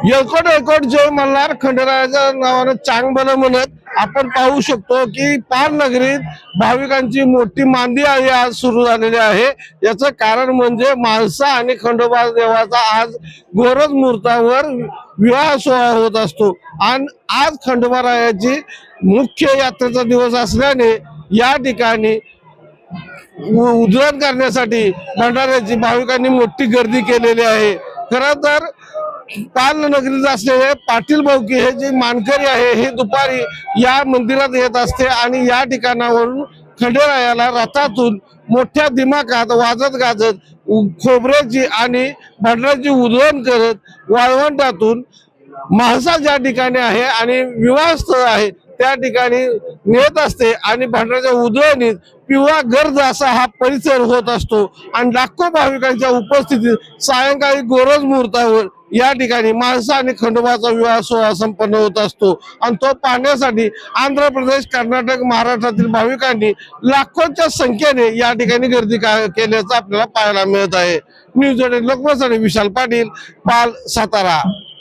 एकट एकट जय मल्हार खंडेरायाच्या नावानं चांगलं म्हणत आपण पाहू शकतो की पाल नगरीत भाविकांची मोठी मांदी आज सुरू झालेली आहे। याचं कारण म्हणजे म्हाळसा आणि खंडोबा देवाचा आज गोरज मुहूर्तावर विवाह सोहळा होत असतो आणि आज खंडोबारायाची मुख्य यात्रेचा दिवस असल्याने या ठिकाणी उधळण करण्यासाठी भंडाऱ्याची भाविकांनी मोठी गर्दी केलेली आहे। खरं तर पाल नगरीत असलेले पाटील भाऊकी हे जे मानकरी आहे हे दुपारी या मंदिरात येत असते आणि या ठिकाणावरून खंडेरायाला रथातून मोठ्या दिमाखात वाजत गाजत खोबऱ्याची आणि भंडाऱ्याची उधळण करत वाळवंटातून म्हाळसा ज्या ठिकाणी आहे आणि विवाहस्थळ आहे त्या ठिकाणी नेत असते आणि भंडाऱ्याच्या उधळणीत पिवळा गर्द असा हा परिसर होत असतो आणि लाखो भाविकांच्या उपस्थितीत सायंकाळी गोरज मुहूर्तावर या ठिकाणी म्हाळसा आणि खंडोबाचा विवाह सोहळा संपन्न होत असतो आणि तो पाहण्यासाठी आंध्र प्रदेश, कर्नाटक, महाराष्ट्रातील भाविकांनी लाखोंच्या संख्येने या ठिकाणी गर्दी केल्याचं आपल्याला पाहायला मिळत आहे। न्यूज 18 लोकमतसाठी विशाल पाटील, पाल, सातारा।